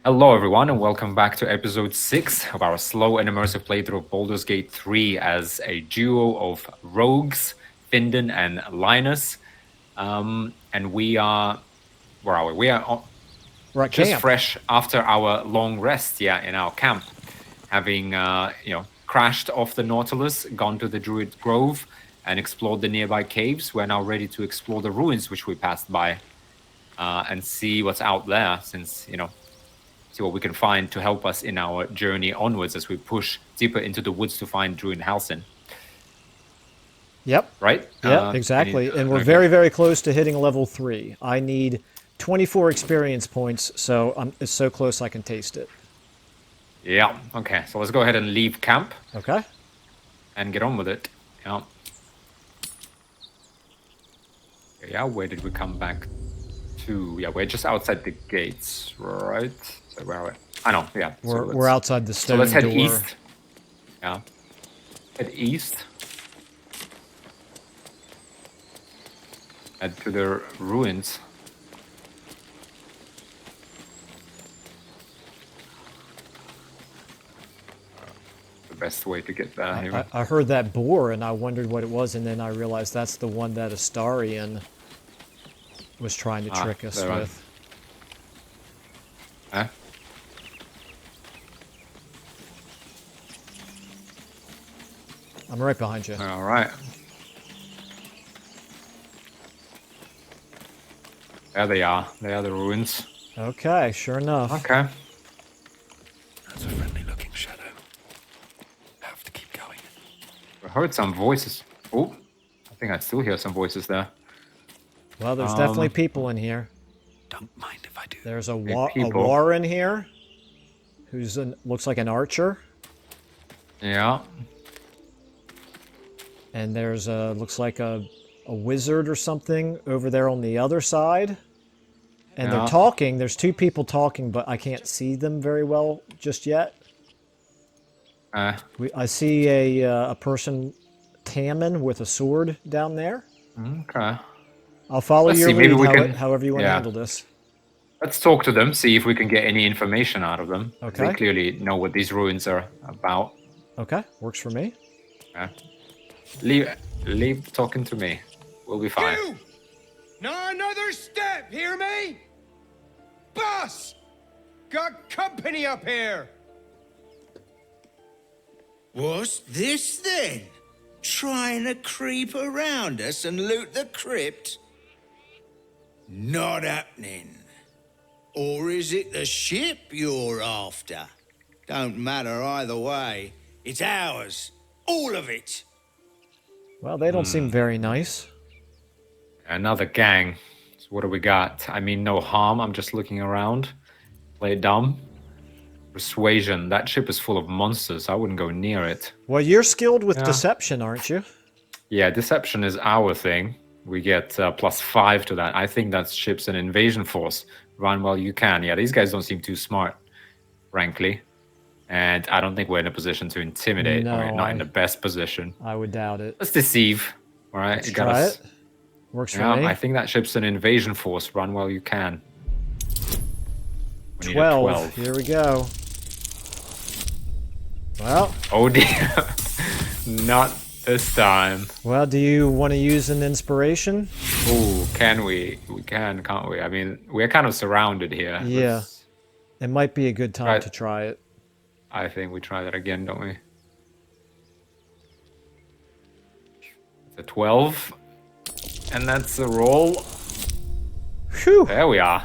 Hello everyone and welcome back to episode 6 of our slow and immersive playthrough of Baldur's Gate 3 as a duo of rogues, Findon and Linus. And we are... where are we? We are We're at just camp. fresh after our long rest, in our camp. Having, crashed off the Nautilus, gone to the Druid Grove and explored the nearby caves. We're now ready to explore the ruins which we passed by and see what's out there since, see what we can find to help us in our journey onwards as we push deeper into the woods to find Druid Halsin. Yep. Right? Yeah, exactly. And we're very, very close to hitting level 3. I need 24 experience points, so it's so close I can taste it. Yeah, okay. So let's go ahead and leave camp. Okay. And get on with it. Yeah. Yeah, where did we come back to? Yeah, we're just outside the gates, right? So where are we? I know, yeah. We're outside the stone door. So let's head door. east. Yeah. Head east. Head to the ruins. The best way to get there. I heard that boar and I wondered what it was, and then I realized that's the one that Astarion was trying to trick us with. Huh? I'm right behind you. All right. There they are. They are the ruins. Okay, sure enough. Okay. That's a friendly-looking shadow. Have to keep going. I heard some voices. Oh, I think I still hear some voices there. Well, there's definitely people in here. Don't mind if I do. There's a war in here, who's looks like an archer. Yeah. And there's looks like a wizard or something over there on the other side. And they're talking. There's two people talking, but I can't see them very well just yet. I see a person, Tammin, with a sword down there. Okay. I'll follow your see, maybe lead, however you want to handle this. Let's talk to them, see if we can get any information out of them. Okay. They clearly know what these ruins are about. Okay, works for me. Yeah. Leave talking to me. We'll be fine. You! Not another step, hear me? Boss! Got company up here! What's this then? Trying to creep around us and loot the crypt? Not happening. Or is it the ship you're after? Don't matter either way. It's ours. All of it. Well, they don't seem very nice. Another gang. So what do we got? I mean, no harm. I'm just looking around. Play it dumb. Persuasion. That ship is full of monsters. I wouldn't go near it. Well, you're skilled with deception, aren't you? Yeah, deception is our thing. We get +5 to that. I think that ship's an invasion force. Run while you can. Yeah, these guys don't seem too smart, frankly. And I don't think we're in a position to intimidate. No, we're not in the best position. I would doubt it. Let's deceive. All right, Let's try it. Works for me. I think that ship's an invasion force. Run while you can. We need a 12. Here we go. Well. Oh dear. Not this time. Well, do you want to use an inspiration? Ooh, can we? We can, can't we? I mean, we're kind of surrounded here. Yeah. It might be a good time to try it. I think we try that again, don't we? It's a 12. And that's a roll. Phew. There we are.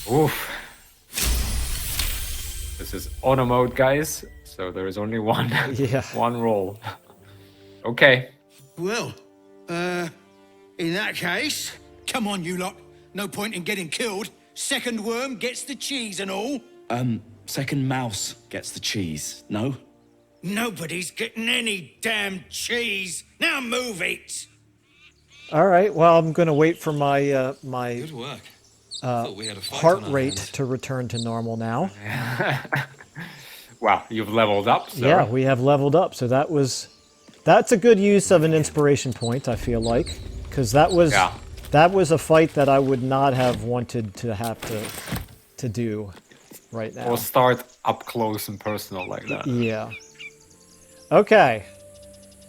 Oof. This is auto mode, guys. So there is only one, one roll. Okay. Well, in that case... Come on, you lot. No point in getting killed. Second worm gets the cheese and all. Second mouse gets the cheese, no? Nobody's getting any damn cheese. Now move it. All right. Well, I'm going to wait for my my Good work. heart rate to return to normal now. Wow, you've leveled up, sir. Yeah, we have leveled up. So that's a good use of an inspiration point, I feel like, because that was a fight that I would not have wanted to have to to do right now. Or start up close and personal like that. Yeah. Okay.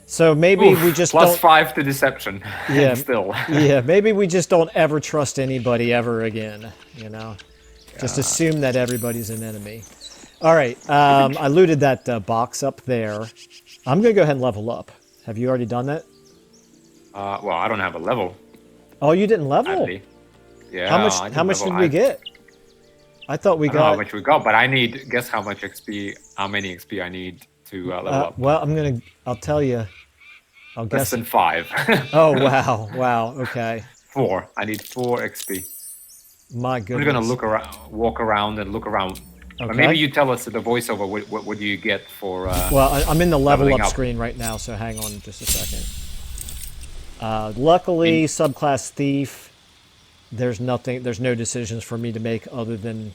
So maybe Oof, we just plus don't. 5 to deception. Yeah. Still. Yeah. Maybe we just don't ever trust anybody ever again. You know, just assume that everybody's an enemy. All right. I looted that box up there. I'm gonna go ahead and level up. Have you already done that? Well, I don't have a level. Oh, you didn't level? Sadly. Yeah. How I much? didn't How much level. did we get? I thought we I don't know how got. much we got, but I need. Guess how much XP? How many XP I need to level up? Well, I'll tell you. I'll Less guess. than 5. Oh wow! Wow. Okay. 4. I need 4 XP. My We're goodness. gonna look around, walk around, and look around. But Okay. maybe you tell us the voiceover. What do you get for? Well, I'm in the level leveling up up. screen right now, so hang on just a second. Luckily, subclass thief. There's nothing. There's no decisions for me to make other than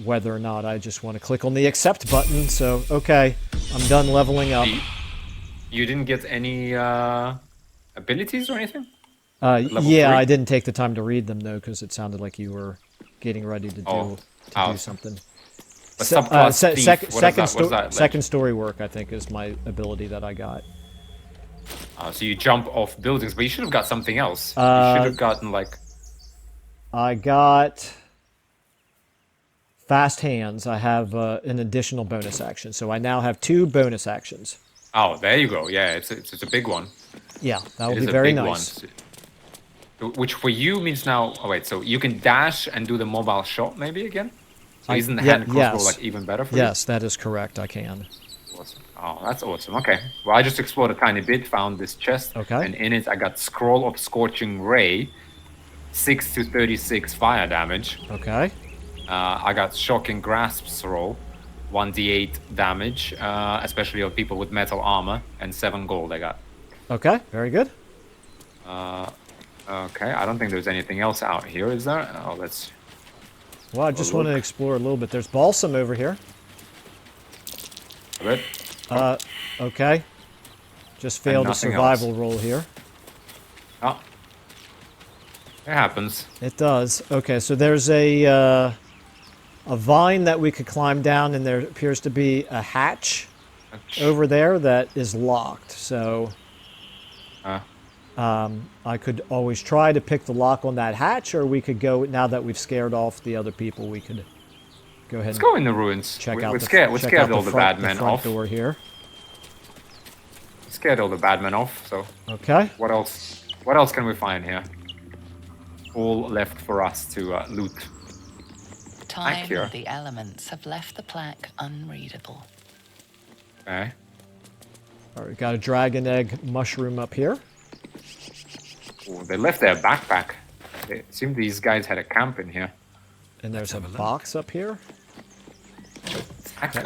whether or not I just want to click on the accept button. So okay, I'm done leveling up. You didn't get any abilities or anything? level Yeah, 3? I didn't take the time to read them though, because it sounded like you were getting ready to do Oh. something. But subclass thief, what is that? Second story work, I think, is my ability that I got. So you jump off buildings, but you should have got something else. You should have gotten like. I got fast hands. I have an additional bonus action, so I now have 2 bonus actions. Oh, there you go. Yeah, it's a big one. Yeah, that It will is be a very big nice. one. Which for you means now. Oh wait, so you can dash and do the mobile shot maybe again. So isn't the hand crossbow like even better for you? Yes, that is correct. I can. Awesome. Oh, that's awesome. Okay. Well, I just explored a tiny bit, found this chest, Okay. and in it I got Scroll of Scorching Ray, 6 to 36 fire damage. Okay. I got Shocking Grasps roll, 1d8 damage, especially on people with metal armor, and 7 gold I got. Okay. Very good. Okay, I don't think there's anything else out here, is there? Oh, let's. Well, I just want to look. explore a little bit. There's balsam over here. Good. Okay. Just failed a nothing survival else. roll here. Oh. It happens. It does. Okay, so there's a vine that we could climb down, and there appears to be a hatch over there that is locked. So I could always try to pick the lock on that hatch, or we could go, now that we've scared off the other people, we could go ahead Let's and go in the ruins. check we, out we the scared, we check scared out all the the front, bad men the front off. door here. Scared all the bad men off. So Okay. what else? What else can we find here? All left for us to loot. Time here. and the elements have left the plaque unreadable. Okay. All right, got a dragon egg mushroom up here. Ooh, they left their backpack. It seemed these guys had a camp in here. And there's a have a look. box up here.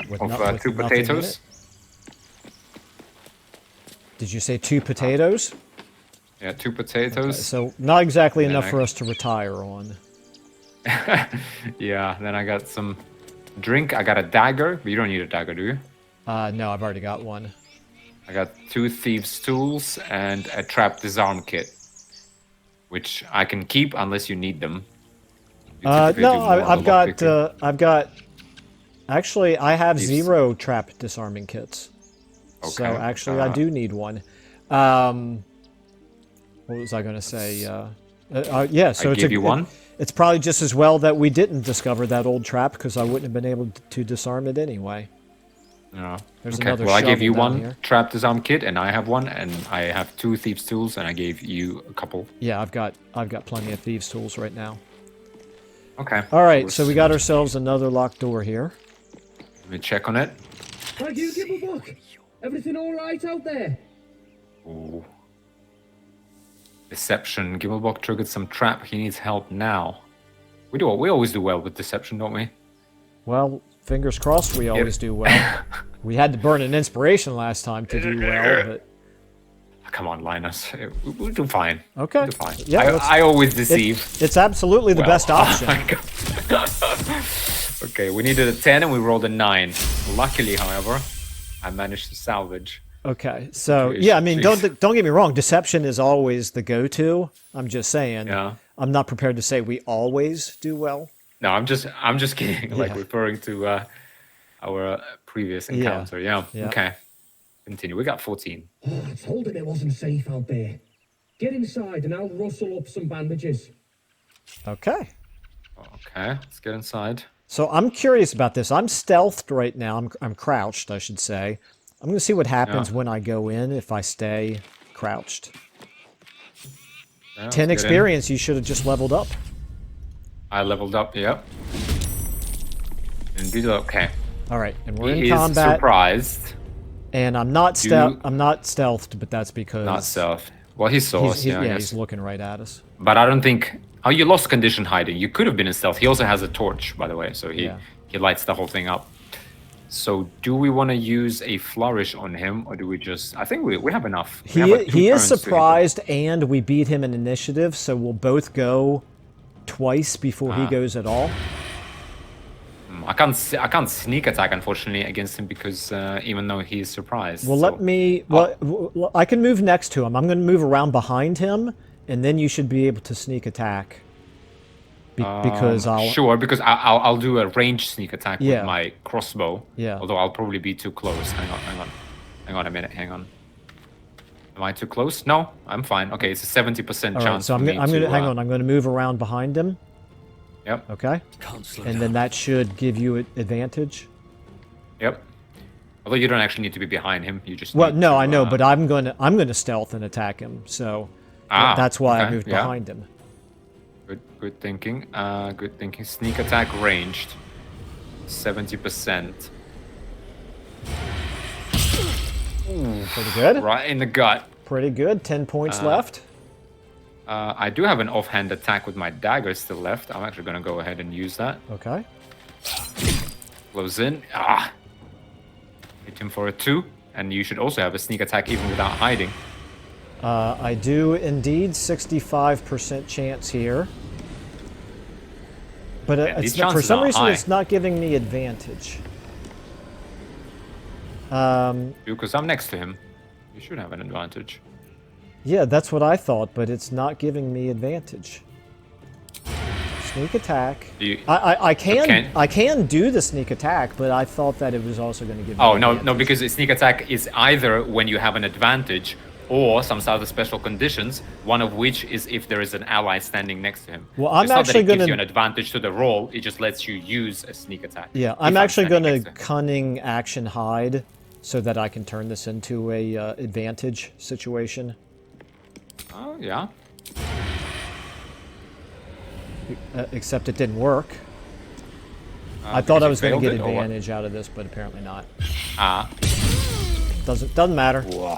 with Of no- with 2 nothing in potatoes. it. Did you say 2 potatoes? Yeah, 2 potatoes. So not exactly Then enough I- for us to retire on. Yeah, then I got some drink. I got a dagger, but you don't need a dagger, do you? No, I've already got one. I got 2 thieves' tools and a trap disarm kit, which I can keep unless you need them. You typically No, do more I've of the got. lockpicking. I've got. Actually, I have Thieves. 0 trap disarming kits. So Okay, actually, I do need one. What was I going to say? Yeah. So I it's gave you one. It's probably just as well that we didn't discover that old trap, because I wouldn't have been able to disarm it anyway. Yeah. There's Okay. another Well, I gave you shovel down one here. trap disarm kit, and I have one, and I have 2 thieves' tools, and I gave you a couple. Yeah, I've got plenty of thieves' tools right now. Okay. All right, so we got ourselves another locked door here. Let me check on it. Thank you, give a book. Everything all right out there? Ooh. Deception. Gimmelbach triggered some trap. He needs help now. We always do well with deception, don't we? Well, fingers crossed we always do well. We had to burn an inspiration last time to do well, but Come on, Linus. We'll do fine. okay. We'll do fine. Yeah, let's- I always deceive. It's absolutely the Well, best option. Oh my God. Okay, we needed a 10 and we rolled a 9. Luckily, however, I managed to salvage. Okay, so Jeez, yeah, I mean, jeez. don't get me wrong. Deception is always the go-to. I'm just saying. Yeah. I'm not prepared to say we always do well. No, I'm just kidding. Like Yeah. referring to our previous encounter. Yeah. Yeah. Okay. Continue. We got 14. Oh, I told him it wasn't safe out there. Get inside and I'll rustle up some bandages. Okay. Okay. Let's get inside. So I'm curious about this. I'm stealthed right now. I'm crouched, I should say. I'm going to see what happens when I go in if I stay crouched. Yeah, 10 let's get in. experience, you should have just leveled up. I leveled up. Yep. Indeed. Okay. All right, and we're He in is combat. surprised. And I'm not stealthed, but that's because Not self. Well, he saw us. Yeah, I he's guess. looking right at us. But I don't think. Oh, you lost condition hiding. You could have been in stealth. He also has a torch, by the way, so he lights the whole thing up. So do we want to use a flourish on him, or do we just? I think we have enough. We have, like, 2 He is turns to hit him. surprised, and we beat him in initiative, so we'll both go twice before he goes at all. I can't sneak attack, unfortunately, against him because even though he's surprised. Well, so- let me. Well, I can move next to him. I'm going to move around behind him, and then you should be able to sneak attack. Because I'll. Sure, because I'll do a ranged sneak attack Yeah. with my crossbow. Yeah. Although I'll probably be too close. Hang on a minute. Hang on. Am I too close? No, I'm fine. Okay, it's a 70% All chance. right, so I'm going to hang on. I'm going to move around behind him. Yep. Okay. Can't slow And down. then that should give you advantage. Yep. Although you don't actually need to be behind him. You just. Well, need no, to, I know, but I'm going to stealth and attack him. So that's why I okay, moved yeah. behind him. Good thinking. Good thinking. Sneak attack ranged. 70%. Pretty good. Right in the gut. Pretty good. 10 points left. I do have an offhand attack with my dagger still left. I'm actually going to go ahead and use that. Okay. Close in. Hit him for a 2. And you should also have a sneak attack even without hiding. I do indeed 65% chance here. But these for chances some are reason high. it's not giving me advantage. Because I'm next to him. You should have an advantage. Yeah, that's what I thought, but it's not giving me advantage. Sneak attack. You- I Okay. can do the sneak attack, but I thought that it was also going to give me Oh, no, advantage. because a sneak attack is either when you have an advantage or some other special conditions, one of which is if there is an ally standing next to him. Well, I'm it's not actually that it gives gonna- you an advantage to the roll, it just lets you use a sneak attack. Yeah, if I'm actually going standing to next him. cunning action hide so that I can turn this into a advantage situation. Oh, yeah. Except it didn't work. I Because thought I you was going to failed get it, or what? advantage out of this, but apparently not. Ah. Doesn't matter. Whoa.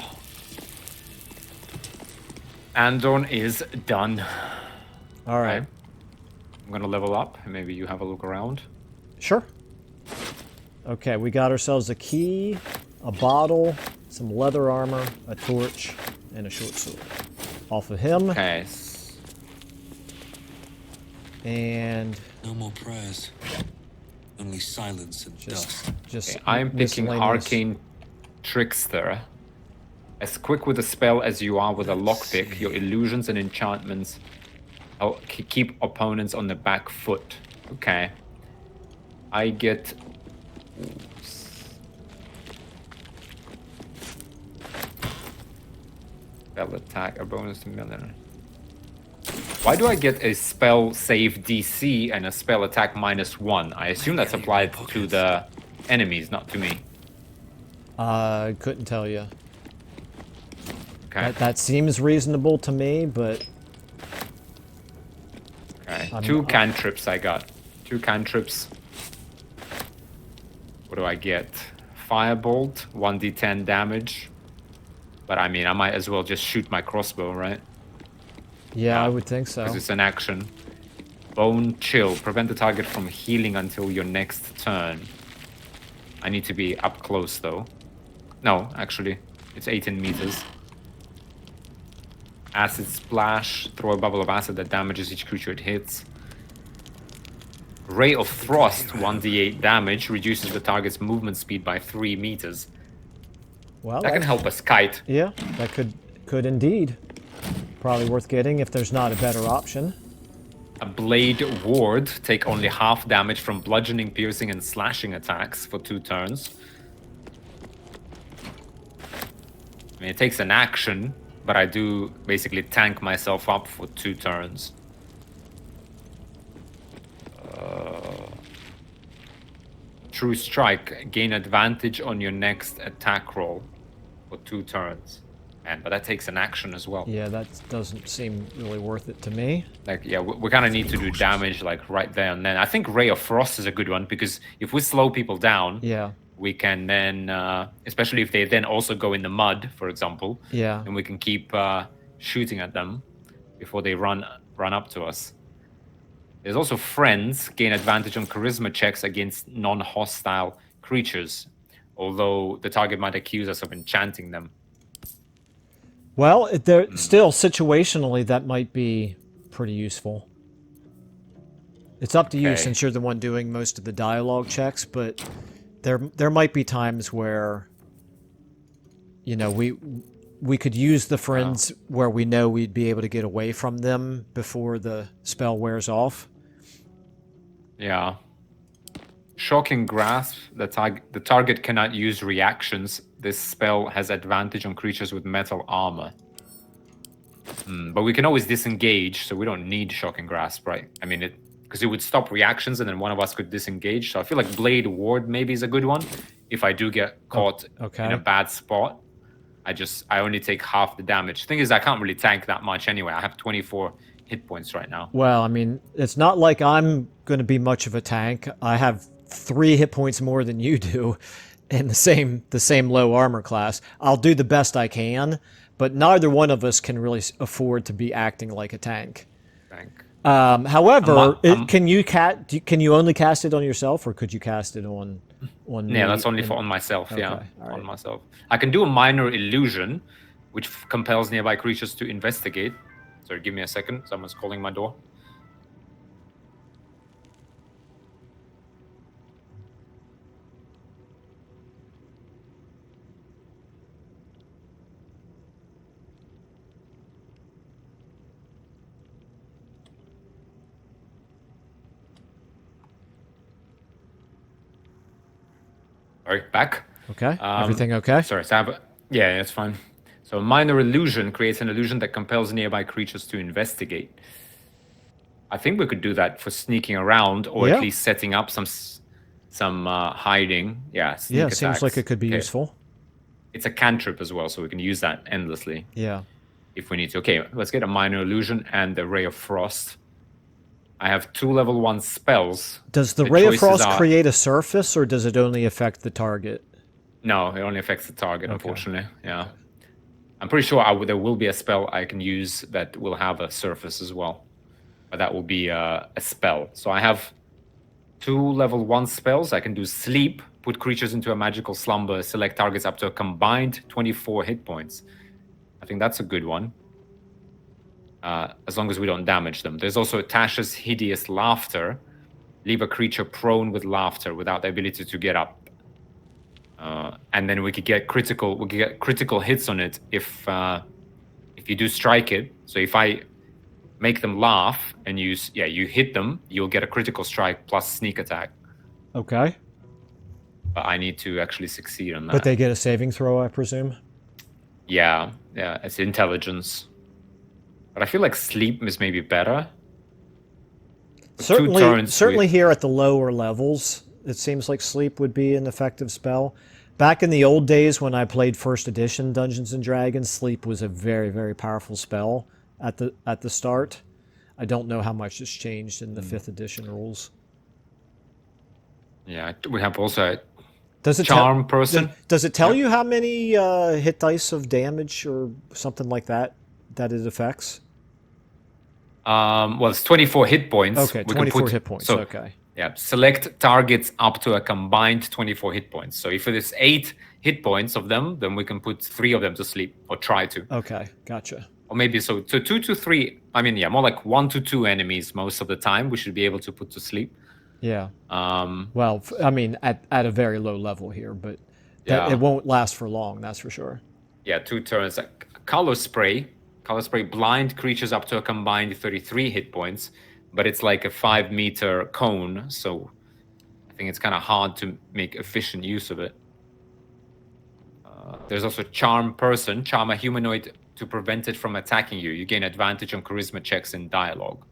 Andon is done. All right. Right. I'm gonna level up, and maybe you have a look around. Sure. Okay, we got ourselves a key, a bottle, some leather armor, a torch, and a short sword. Off of him, Okay. and No more prayers. Only silence and dust. just I'm picking miscellaneous- Arcane Trickster. As quick with a spell as you are with a lockpick, your illusions and enchantments keep opponents on the back foot. Okay. I get... Spell attack, a bonus to million. Why do I get a spell save DC and a spell attack -1? I assume that's applied to the enemies, not to me. Couldn't tell you. Okay. That seems reasonable to me, but Okay. I'm- 2 cantrips I got. 2 cantrips. What do I get? Firebolt, 1d10 damage. But I mean, I might as well just shoot my crossbow, right? yeah, I would think so. Because it's an action. Bone Chill. Prevent the target from healing until your next turn. I need to be up close, though. No, actually. It's 18 meters. Acid Splash. Throw a bubble of acid that damages each creature it hits. Ray of Frost. 1d8 damage. Reduces the target's movement speed by 3 meters. Well, That can help us kite. Yeah, that could indeed. Probably worth getting if there's not a better option. A blade ward, take only half damage from bludgeoning, piercing, and slashing attacks for 2 turns. I mean, it takes an action, but I do basically tank myself up for 2 turns. True Strike, gain advantage on your next attack roll for 2 turns. But that takes an action as well. Yeah, that doesn't seem really worth it to me. Like, yeah, we kind of need to do damage like right there and then. I think Ray of Frost is a good one because if we slow people down, Yeah. we can then, especially if they then also go in the mud, for example, Yeah. and we can keep shooting at them before they run up to us. There's also Friends, gain advantage on charisma checks against non-hostile creatures, although the target might accuse us of enchanting them. Well, there still situationally that might be pretty useful. It's up to you Okay. since you're the one doing most of the dialogue checks, but there might be times where, you know, we could use the friends where we know we'd be able to get away from them before the spell wears off. Yeah. Shocking Grasp, the target cannot use reactions. This spell has advantage on creatures with metal armor. But we can always disengage, so we don't need Shocking Grasp, right? I mean, because it would stop reactions and then one of us could disengage. So I feel like Blade Ward maybe is a good one. If I do get caught in a bad spot, I only take half the damage. Thing is, I can't really tank that much anyway. I have 24 hit points right now. Well, I mean, it's not like I'm going to be much of a tank. I have 3 hit points more than you do in the same low armor class. I'll do the best I can, but neither one of us can really afford to be acting like a tank. However, can you only cast it on yourself, or could you cast it on me? Yeah, that's only on myself. Okay, Yeah, all right. on myself. I can do a minor illusion, which compels nearby creatures to investigate. Sorry, give me a second. Someone's calling my door. Sorry, back. Okay. Everything okay? Sorry, so yeah, it's fine. So a minor illusion creates an illusion that compels nearby creatures to investigate. I think we could do that for sneaking around, or at least setting up some hiding. Yeah, sneak Yeah, attacks. seems like it could be useful. It's a cantrip as well, so we can use that endlessly. Yeah. If we need to. Okay, let's get a minor illusion and the Ray of Frost. I have 2 level 1 spells. Does the Ray of Frost create a surface, or does it only affect the target? No, it only affects the target, unfortunately. Yeah. I'm pretty sure there will be a spell I can use that will have a surface as well. But that will be a spell. So I have 2 level 1 spells. I can do Sleep, put creatures into a magical slumber, select targets up to a combined 24 hit points. I think that's a good one. As long as we don't damage them. There's also Tasha's Hideous Laughter. Leave a creature prone with laughter without the ability to get up. And then we could get critical hits on it if you do strike it. So if I make them laugh and you hit them, you'll get a critical strike plus sneak attack. Okay. But I need to actually succeed on that. But they get a saving throw, I presume? Yeah, it's intelligence. But I feel like Sleep is maybe better. Certainly here at the lower levels, it seems like Sleep would be an effective spell. Back in the old days when I played first edition Dungeons and Dragons, Sleep was a very, very powerful spell at the start. I don't know how much has changed in the 5th edition rules. Yeah, we have also does it Charm person. Does it tell you how many hit dice of damage or something like that it affects? Well, it's 24 hit points. Okay, 24 hit points. So, okay. Yeah, select targets up to a combined 24 hit points. So if it is 8 hit points of them, then we can put 3 of them to sleep, or try to. Okay, gotcha. Or maybe so 2 to 3. I mean, yeah, more like 1 to 2 enemies most of the time. We should be able to put to sleep. Yeah. Well, I mean, at a very low level here, but it won't last for long. That's for sure. Yeah, 2 turns. Color spray blind creatures up to a combined 33 hit points. but it's like a 5-meter cone, so I think it's kind of hard to make efficient use of it. There's also charm person, charm a humanoid to prevent it from attacking you. You gain advantage on charisma checks in dialogue.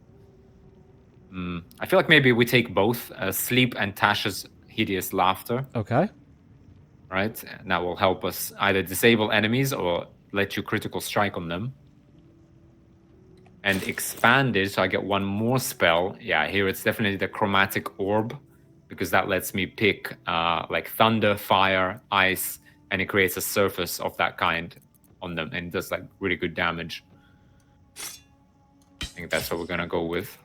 I feel like maybe we take both, sleep and Tasha's hideous laughter. Okay. Right? And that will help us either disable enemies or let you critical strike on them. And expanded, so I get one more spell. Yeah, here it's definitely the chromatic orb, because that lets me pick like thunder, fire, ice, and it creates a surface of that kind on them, and it does like really good damage. I think that's what we're gonna go with.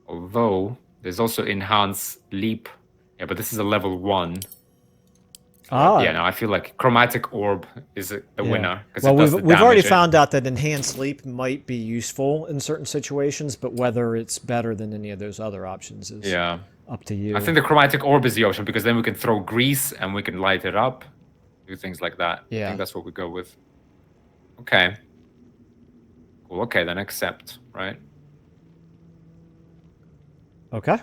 Although there's also enhanced leap. Yeah, but this is a level 1. Yeah, no, I feel like chromatic orb is the winner. Well, we've already found out that enhanced leap might be useful in certain situations, but whether it's better than any of those other options is up to you. I think the chromatic orb is the option, because then we can throw grease and we can light it up, do things like that. Yeah. I think that's what we go with. Okay. Cool. Okay, then accept, right? Okay.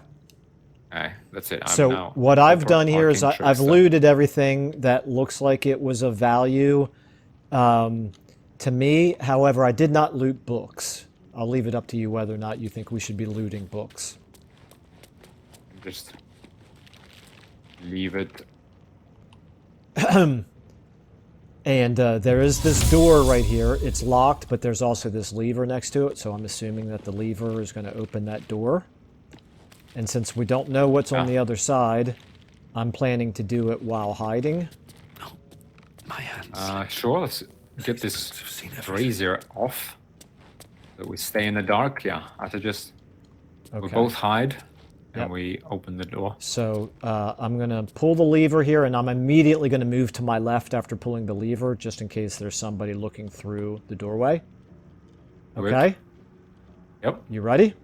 Okay, that's it. So what I've done here is I've looted everything that looks like it was of value to me. However, I did not loot books. I'll leave it up to you whether or not you think we should be looting books. Just leave it. And there is this door right here. It's locked, but there's also this lever next to it. So I'm assuming that the lever is going to open that door. And since we don't know what's on the other side, I'm planning to do it while hiding. No, my hands. Sure, let's get this brazier off. So we stay in the dark. Yeah, I suggest we both hide and we open the door. So I'm going to pull the lever here, and I'm immediately going to move to my left after pulling the lever, just in case there's somebody looking through the doorway. Okay? Yep. You ready?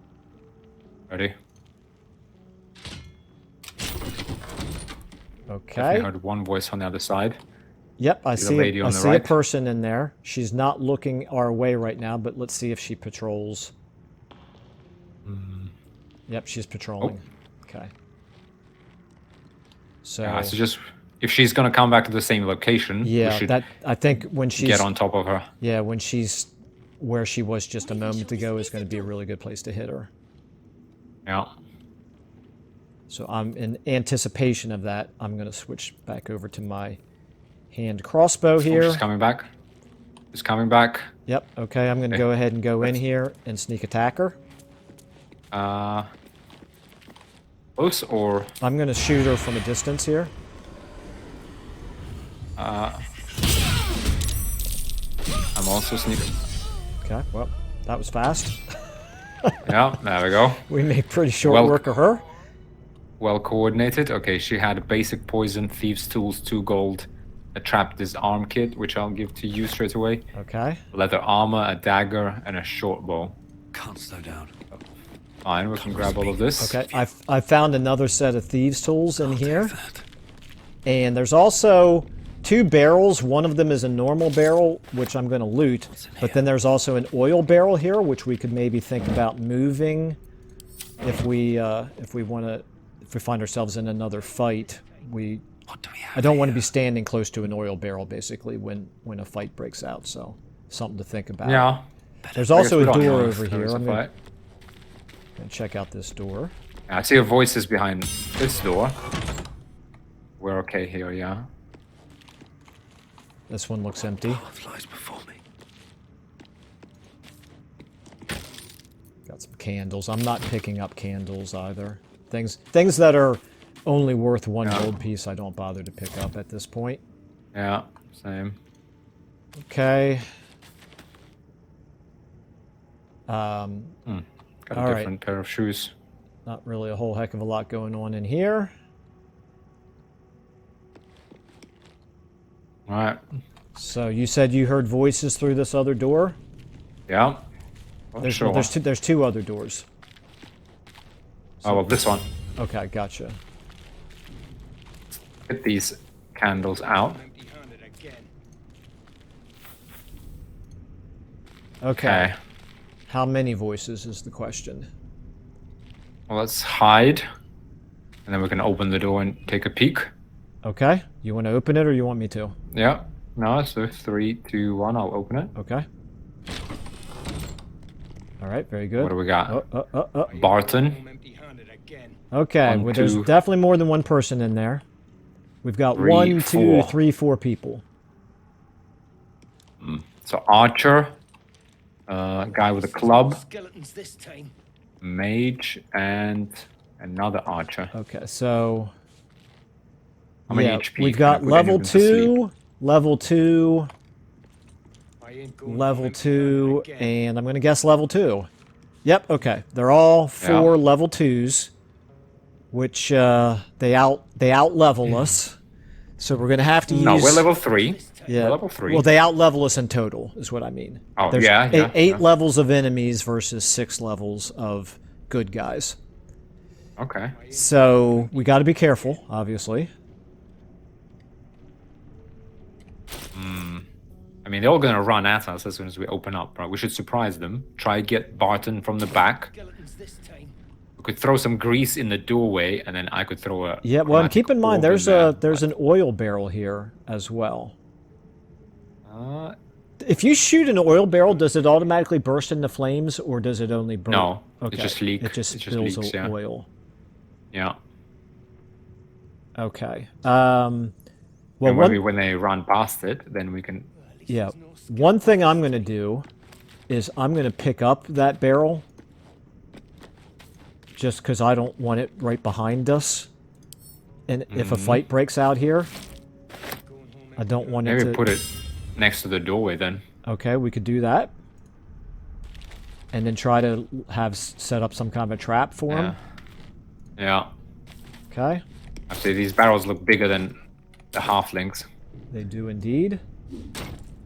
Ready. Okay. I heard one voice on the other side. Yep, I see a right. person in there. She's not looking our way right now, but let's see if she patrols. Yep, she's patrolling. Okay. So I suggest if she's gonna come back to the same location, we should I think when she's get on top of her. Yeah, when she's where she was just a moment ago is going to be a really good place to hit her. Yeah. So I'm in anticipation of that. I'm going to switch back over to my hand crossbow here. She's coming back. She's coming back. Yep. Okay, I'm going to go ahead and go in here and sneak attack her. Close or? I'm going to shoot her from a distance here. I'm also sneaking. Okay, well, that was fast. Yeah, there we go. We made pretty short work of her. Well coordinated. Okay, she had a basic poison, thieves' tools, 2 gold, a trap disarm kit, which I'll give to you straight away. Okay. Leather armor, a dagger, and a short bow. Can't slow down. Fine, we can grab all of this. Okay, I found another set of thieves' tools in here. And there's also 2 barrels. One of them is a normal barrel, which I'm going to loot. But then there's also an oil barrel here, which we could maybe think about moving if we find ourselves in another fight. I don't want to be standing close to an oil barrel, basically, when a fight breaks out. So something to think about. Yeah. There's also a door over here. I'm going to check out this door. I see your voices behind this door. We're okay here, yeah. This one looks empty. It lies before me. Got some candles. I'm not picking up candles either. Things that are only worth 1 gold piece I don't bother to pick up at this point. Yeah, same. Okay. Got a different pair of shoes. Not really a whole heck of a lot going on in here. Alright. So you said you heard voices through this other door? Yeah. There's 2 other doors. Oh, well, this one. Okay, gotcha. Get these candles out. Okay. How many voices is the question? Well, let's hide. And then we can open the door and take a peek. Okay. You want to open it or you want me to? Yeah. No, so 3, 2, 1, I'll open it. Okay. All right, very good. What do we got? Barton. Empty-handed again. Okay, One, well, there's two. definitely more than one person in there. We've got 3, 1, 2, 4. 3, 4 people. So Archer, guy with a club, Skeletons this time. mage, and another Archer. Okay, so How many yeah, HP? we've can I got put level anyone to sleep? 2, level 2, I ain't going level home 2, empty-handed again. and I'm going to guess level 2. Yep, okay. They're all 4 Yeah. level 2s, which they out level us. So we're going to have to use No, we're level 3. yeah. We're level 3. Well, they out level us in total is what I mean. Oh, There's yeah, yeah, eight yeah. levels of enemies versus 6 levels of good guys. Okay. So we got to be careful, obviously. I mean, they're all going to run at us as soon as we open up, right? We should surprise them. Try get Barton from the back. Skeletons this time. We could throw some grease in the doorway, and then I could throw a. Yeah, well, and chromatic keep in mind orb in there's there. an oil barrel here as well. Uh, If you shoot an oil barrel, does it automatically burst into flames, or does it only burn? No, it just leak- It just it just spills leaks, yeah. oil. yeah. Okay. Well, Well, and one, maybe when they run past it, then we can. yeah. One thing I'm going to do is I'm going to pick up that barrel, just because I don't want it right behind us. And if a fight breaks out here, I don't want it Maybe to. put it next to the doorway then. Okay, we could do that. And then try to have set up some kind of a trap for him. Yeah. Okay, Actually, these barrels look bigger than the halflings. they do indeed.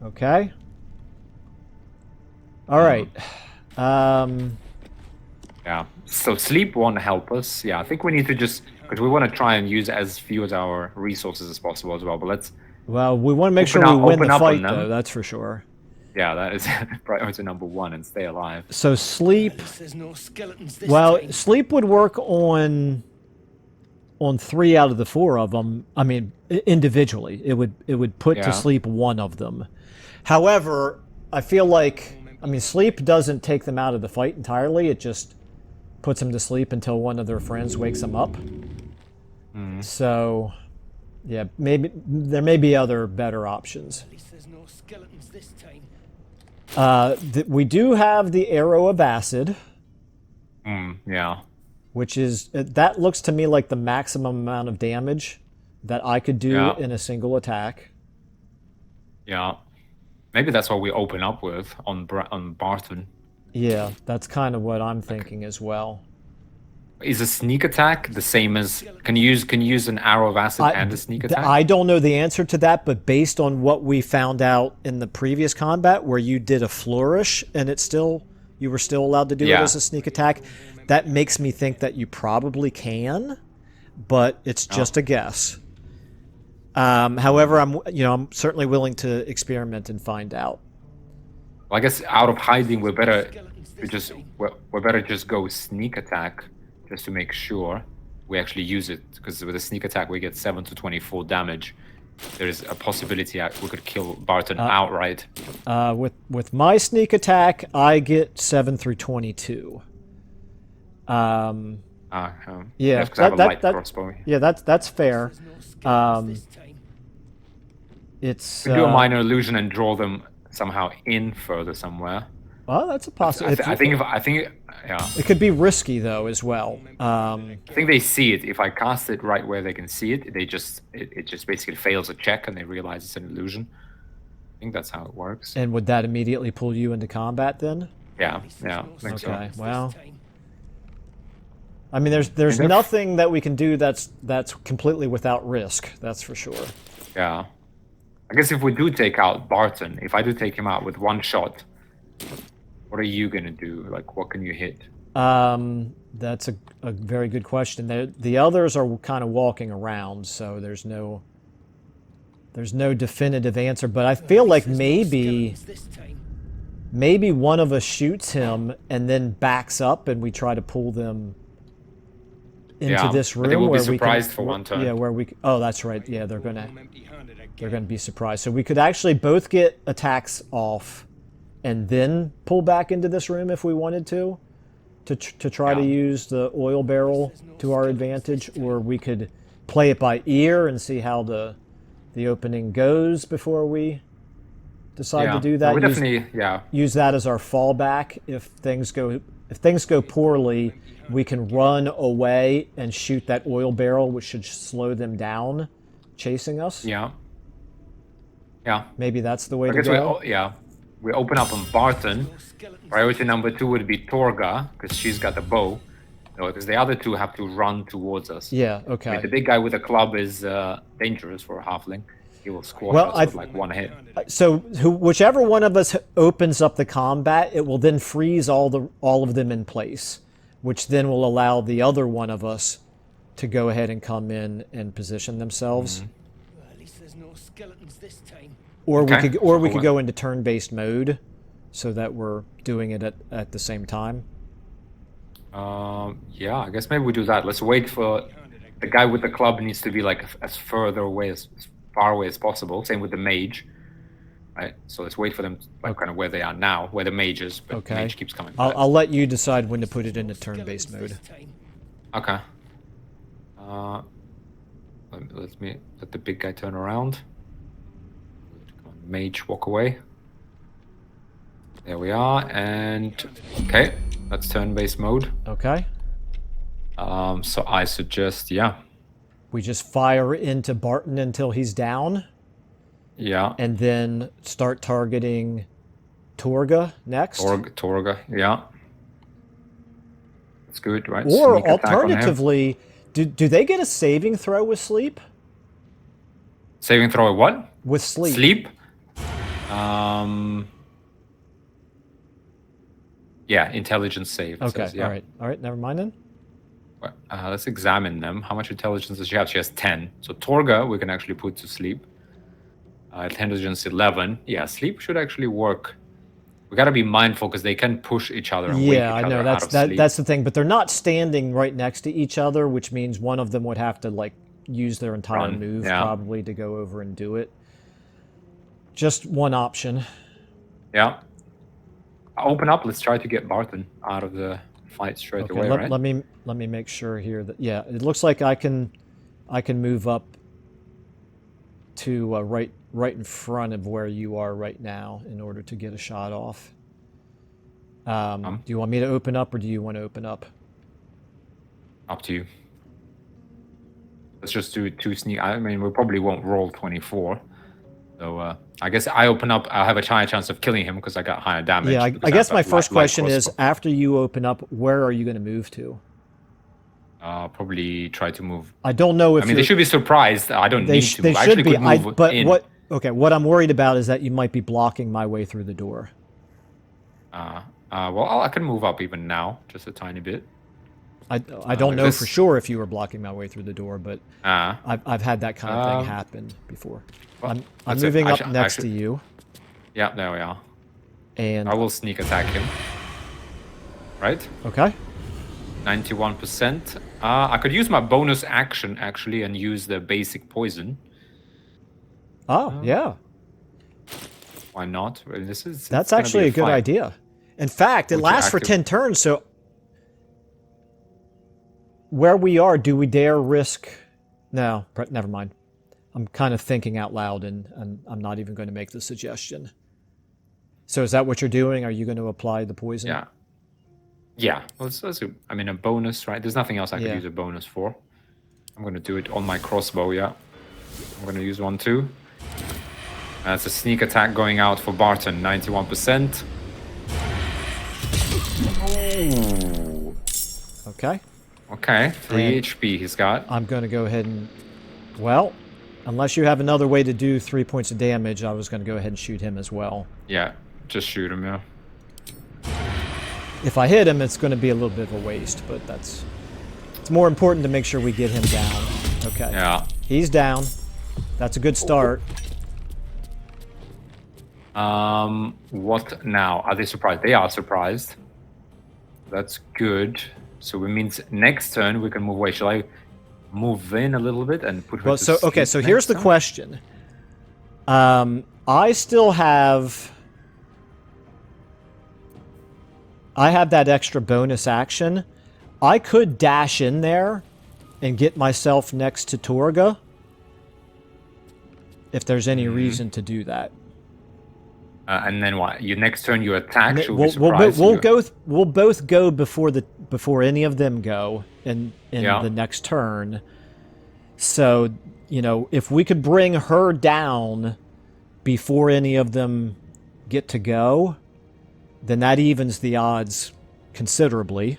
Okay. All right. Yeah. So sleep won't help us. Yeah, I think we need to just because we want to try and use as few of our resources as possible as well. But let's. Well, we want to make Open sure we up- win open the up on fight, them. though. That's for sure. Yeah, that is priority number 1 and stay alive. So sleep. There's no skeletons this Well, time. sleep would work on 3 out of the 4 of them. I mean, individually, it would put Yeah. to sleep 1 of them. However, I feel like sleep doesn't take them out of the fight entirely. It just puts them to sleep until one of their friends wakes them up. So, yeah, maybe there may be other better options. At least there's no skeletons this time. We do have the arrow of acid, Yeah. which is that looks to me like the maximum amount of damage that I could do Yeah. in a single attack. Yeah. Maybe that's what we open up with on Barton. Yeah, that's kind of what I'm thinking as well. Is a sneak attack the same as can you use an arrow of acid and a sneak attack? I don't know the answer to that, but based on what we found out in the previous combat, where you did a flourish and you were still allowed to do it Yeah. as a sneak attack, that makes me think that you probably can, but it's just a guess. However, I'm certainly willing to experiment and find out. Well, I guess out of hiding, we're better just go sneak attack just to make sure we actually use it. Because with a sneak attack, we get 7 to 24 damage. There is a possibility we could kill Barton outright. With my sneak attack, I get 7 through 22. Yeah, yes, 'cause I have a light that- crossbow. Yeah, that's fair. There's no skeletons this time. It's We can do a minor illusion and draw them somehow in further somewhere. well, that's a possibility. I think yeah. It could be risky though as well. I think they see it. If I cast it right where they can see it, it just basically fails a check and they realize it's an illusion. I think that's how it works. And would that immediately pull you into combat then? Yeah, At least there's yeah, no I think so. Okay. skeletons well. this time. I mean, there's And if- nothing that we can do that's completely without risk. That's for sure. Yeah. I guess if we do take out Barton, if I do take him out with one shot, what are you gonna do? Like, what can you hit? That's a very good question. The others are kind of walking around, so there's no definitive answer. But I feel like There's no maybe skeletons this time. maybe one of us shoots him and then backs up and we try to pull them into this room. But they will where be surprised we can, for one turn. Yeah, where we... Oh, that's right. Yeah, they're gonna be surprised. So we could actually both get attacks off and then pull back into this room if we wanted to try to use the oil barrel to our advantage, or we could play it by ear and see how the opening goes before we decide to do that. We definitely, use that as our fallback. If things go poorly, we can run away and shoot that oil barrel, which should slow them down chasing us. Yeah. Maybe that's the way to go. We open up on Barton. Priority number 2 would be Torga, because she's got the bow. Because the other two have to run towards us. Yeah, okay. I mean, the big guy with the club is dangerous for a halfling. He will squash us with like one hit. So whichever one of us opens up the combat, it will then freeze all of them in place, which then will allow the other one of us to go ahead and come in and position themselves. Well, at least there's no skeletons this time. Or we could go into turn-based mode, so that we're doing it at the same time. Yeah, I guess maybe we do that. Let's wait for the guy with the club needs to be like as far away as possible. Same with the mage, right? So let's wait for them like kind of where they are now, where the mage is. But the mage keeps coming back. I'll let you decide when to put it into turn-based mode. Okay. Let the big guy turn around. Come on, mage, walk away. There we are, and okay, that's turn-based mode. Okay. So I suggest, we just fire into Barton until he's down. Yeah. And then start targeting Torga next. Torga, yeah. That's good, right? Or alternatively, do they get a saving throw with sleep? Saving throw what? With sleep. Sleep? Yeah, intelligence save. Okay, says, yeah. all right, never mind then. Let's examine them. How much intelligence does she have? She has 10. So Torga, we can actually put to sleep. Intelligence 11. Yeah, sleep should actually work. We gotta be mindful because they can push each other and wake each I know. other out of sleep. That's the thing. But they're not standing right next to each other, which means one of them would have to like use their entire move probably to go over and do it. Just one option. Yeah. Open up. Let's try to get Barton out of the fight straight away. Right? Let me make sure here that it looks like I can move up to right in front of where you are right now in order to get a shot off. Do you want me to open up, or do you want to open up? Up to you. Let's just do 2 sneak. I mean, we probably won't roll 24. So I guess I open up. I'll have a higher chance of killing him because I got higher damage. Yeah, I guess my first question is, after you open up, where are you going to move to? Probably try to move. I don't know if. I mean, they should be surprised. I don't need to. They I should actually be. could move in. What I'm worried about is that you might be blocking my way through the door. Well, I can move up even now, just a tiny bit. I don't know for sure if you were blocking my way through the door, but I've had that kind of thing happen before. Well, I'm moving up next to you. Yeah, there we are. And I will sneak attack him. Right? Okay. 91%. I could use my bonus action actually and use the basic poison. Oh, yeah. Why not? That's actually a good idea. In fact, it lasts for 10 turns, so where we are, do we dare risk... No, never mind. I'm kind of thinking out loud, and I'm not even going to make the suggestion. So is that what you're doing? Are you going to apply the poison? Yeah. Yeah. Well, I mean, a bonus, right? There's nothing else I could use a bonus for. I'm going to do it on my crossbow, yeah. I'm going to use one too. That's a sneak attack going out for Barton, 91%. Ooh. Okay. Okay, 3 HP he's got. I'm going to go ahead and... Well, unless you have another way to do 3 points of damage, I was going to go ahead and shoot him as well. Yeah, just shoot him, yeah. If I hit him, it's going to be a little bit of a waste, but it's more important to make sure we get him down. Okay. Yeah. He's down. That's a good start. What now? Are they surprised? They are surprised. That's good. So it means next turn we can move away. Shall I move in a little bit and put her Well, to so okay, sleep so next here's the turn? question. I still have... I have that extra bonus action. I could dash in there and get myself next to Torga. If there's any reason to do that. And then what? Your next turn you attack. She'll be We'll surprised. we'll both go before any of them go in Yeah. the next turn. So, you know, if we could bring her down before any of them get to go, then that evens the odds considerably.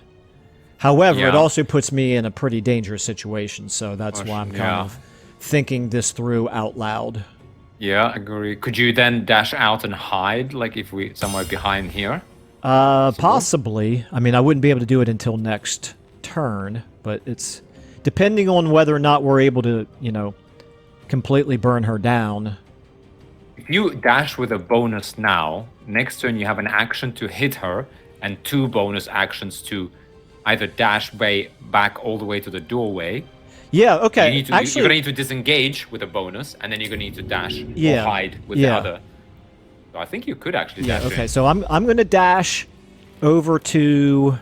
However, it Yeah. also puts me in a pretty dangerous situation, so that's why I'm kind of thinking this through out loud. Yeah, agree. Could you then dash out and hide, like if we somewhere behind here? Possibly. I mean, I wouldn't be able to do it until next turn, but it's depending on whether or not we're able to, you know, completely burn her down. If you dash with a bonus now, next turn you have an action to hit her and 2 bonus actions to either dash back all the way to the doorway. Yeah, okay. You're gonna need to disengage with a bonus, and then you're gonna need to dash or hide with the other. So I think you could actually dash okay. in. So I'm gonna dash over to.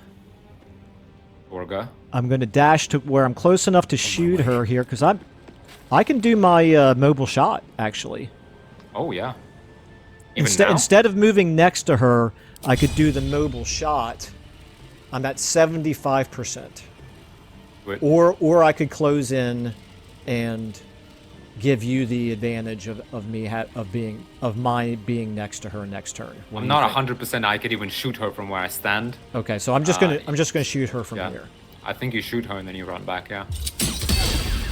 Torga. I'm gonna dash to where I'm close enough to shoot her here, because I can do my mobile shot actually. Oh yeah. Even now? Instead of moving next to her, I could do the mobile shot. I'm at 75%. Wait. Or I could close in and give you the advantage of my being next to her next turn. What I'm do you not think? 100%. I could even shoot her from where I stand. Okay, so I'm just gonna shoot her from here. I think you shoot her and then you run back. Yeah.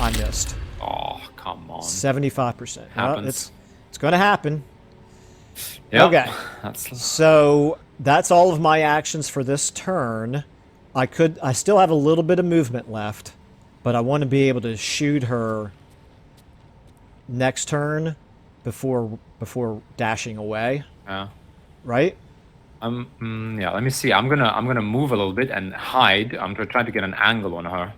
I missed. Oh come on. 75%. Well, Happens. it's gonna happen. Yeah. Okay. That's So that's all of my actions for this turn. I still have a little bit of movement left, but I want to be able to shoot her next turn before dashing away. yeah. Right? Yeah. Let me see. I'm gonna move a little bit and hide. I'm trying to get an angle on her.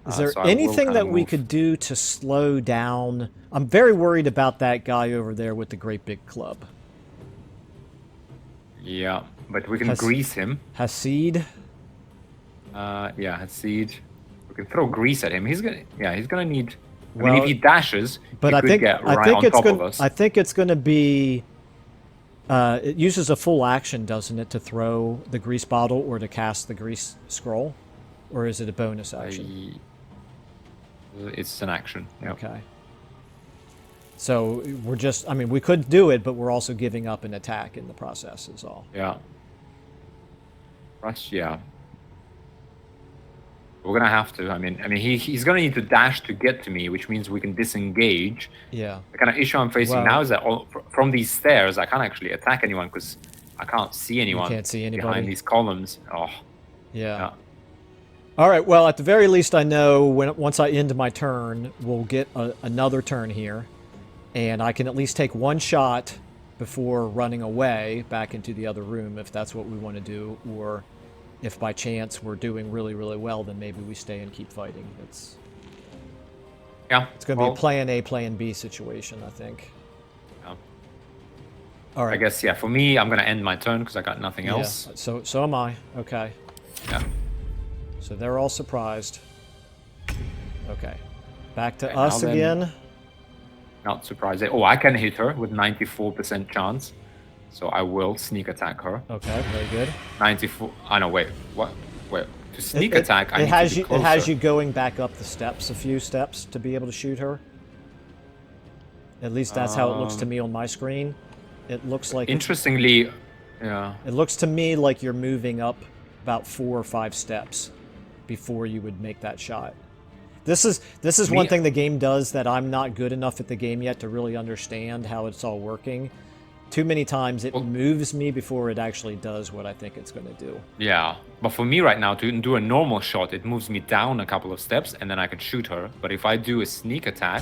Is there so I will anything kinda that we move. could do to slow down? I'm very worried about that guy over there with the great big club. Yeah, but we can Has- grease him. Hasid? Yeah, Seed. We can throw grease at him. He's gonna need. I Well, mean, if he dashes, But he I could think get I right think on it's top of going. us. I think it's going to be. It uses a full action, doesn't it, to throw the grease bottle or to cast the grease scroll, or is it a bonus action? It's an action. Yeah. Okay. So we're just. I mean, we could do it, but we're also giving up an attack in the process. Is all. Yeah. Rush. Yeah. We're gonna have to. I mean, he's gonna need to dash to get to me, which means we can disengage. Yeah. The kind of issue I'm facing Well- now is that from these stairs, I can't actually attack anyone because I can't see anyone. can't see anybody. Behind these columns. Oh. Yeah. Yeah. All right. Well, at the very least, I know once I end my turn, we'll get another turn here, and I can at least take one shot before running away back into the other room if that's what we want to do, or if by chance we're doing really, really well, then maybe we stay and keep fighting. It's Yeah. going to be a plan A, plan B situation, I think. Yeah. All right. I guess for me, I'm gonna end my turn because I got nothing else. Yeah. So am I. Okay. Yeah. So they're all surprised. Okay. Back to Okay, us now then- again. Not surprising. Oh, I can hit her with 94% chance, so I will sneak attack her. Okay. Very good. 94. I know. Wait. What? Wait. To sneak It- attack, I it need has to be you. closer. It has you going back up the steps, a few steps, to be able to shoot her. At least that's how it looks to me on my screen. It looks like Interestingly, yeah. it looks to me like you're moving up about 4 or 5 steps before you would make that shot. This is one Me- thing the game does that I'm not good enough at the game yet to really understand how it's all working. Too many times it moves me before it actually does what I think it's going to do. Yeah, but for me right now, to do a normal shot, it moves me down a couple of steps, and then I can shoot her. But if I do a sneak attack,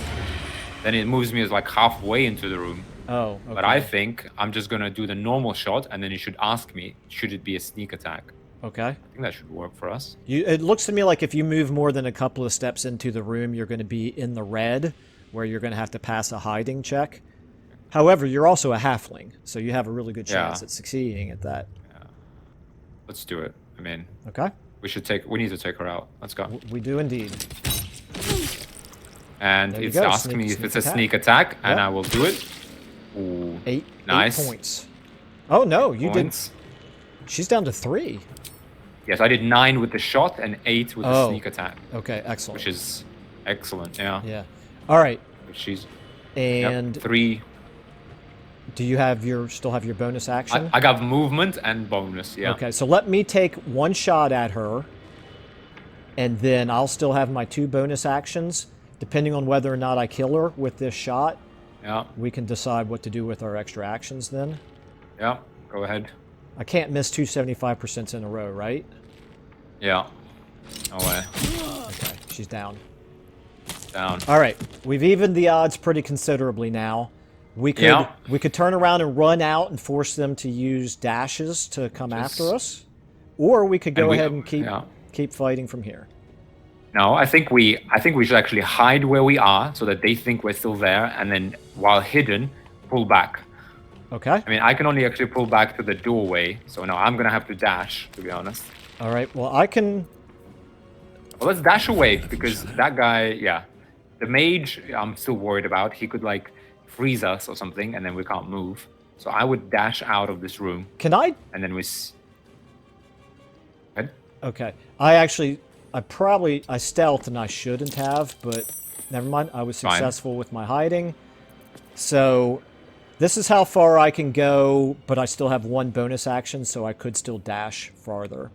then it moves me like halfway into the room. Oh, okay. But I think I'm just gonna do the normal shot, and then you should ask me, should it be a sneak attack? Okay. I think that should work for us. It looks to me like if you move more than a couple of steps into the room, you're going to be in the red, where you're going to have to pass a hiding check. However, you're also a halfling, so you have a really good chance at succeeding at that. Yeah. Let's do it. I mean, Okay. we need to take her out. Let's go. We do indeed. And There you it's go. asking me if Sneak it's a attack. sneak attack, and Yep. I will do it. Ooh, 8 nice. points. Oh, no, you points. did. She's down to 3. Yes, I did 9 with the shot and 8 with the Oh. sneak attack, Okay, excellent. which is excellent. Yeah. Yeah. All right. Which she's And 3. do you still have your bonus action? I got movement and bonus. Yeah. Okay, so let me take 1 shot at her, and then I'll still have my 2 bonus actions. Depending on whether or not I kill her with this shot, Yeah. we can decide what to do with our extra actions then. Yeah. Go ahead. I can't miss 2 75% in a row, right? Yeah. No way. Okay, she's down. Down. All right, we've evened the odds pretty considerably now. We could turn around and run out and force them to use dashes to come after us, or we could go ahead and keep fighting from here. No, I think we should actually hide where we are so that they think we're still there, and then while hidden, pull back. Okay. I mean, I can only actually pull back to the doorway, so no, I'm gonna have to dash, to be honest. All right. Well, I can. Well, let's dash away, because that guy, the mage, I'm still worried about. He could like freeze us or something, and then we can't move. So I would dash out of this room, Can I? and then Okay. I stealthed and I shouldn't have, but never mind. I was Fine. successful with my hiding. So this is how far I can go, but I still have 1 bonus action, so I could still dash farther.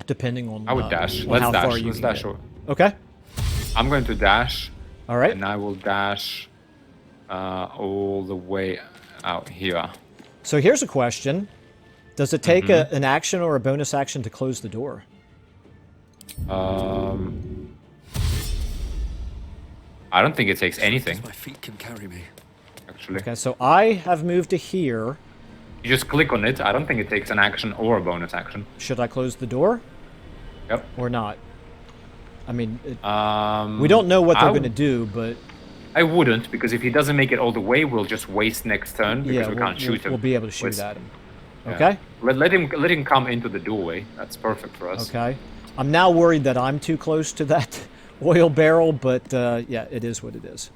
Depending on I would dash. on Let's how dash. far you Let's can dash. get. Okay. I'm going to dash, All right. and I will dash all the way out here. So here's a question. Does it take an action or a bonus action to close the door? I don't think it takes anything, My feet can carry me. actually. Okay, so I have moved to here. You just click on it. I don't think it takes an action or a bonus action. Should I close the door Yep. or not? I mean, We we don't know what they're going to do, but I wouldn't, because if he doesn't make it all the way, we'll just waste next turn because we can't shoot him. We'll be able to shoot Let's- at him. yeah. Okay? Let him come into the doorway. That's perfect for us. Okay. I'm now worried that I'm too close to that oil barrel, but yeah, it is what it is.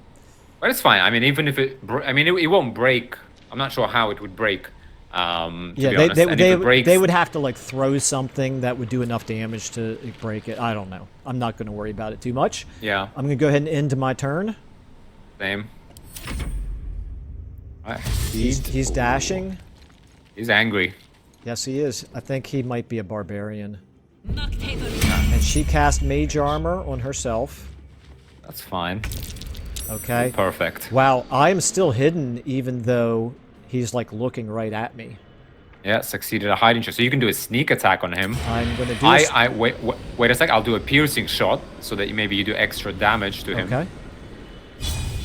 But it's fine. I mean, even if it won't break. I'm not sure how it would break. Yeah, to be honest. And if it breaks, they would have to like throw something that would do enough damage to break it. I don't know. I'm not going to worry about it too much. Yeah. I'm going to go ahead and end my turn. Same. Right. He's dashing. He's angry. Yes, he is. I think he might be a barbarian. And she cast mage armor on herself. That's fine. Okay. Perfect. Wow, I'm still hidden even though he's like looking right at me. Yeah, succeeded a hiding shot. So you can do a sneak attack on him. I'm going to do Wait a sec. I'll do a piercing shot so that maybe you do extra damage to him. Okay.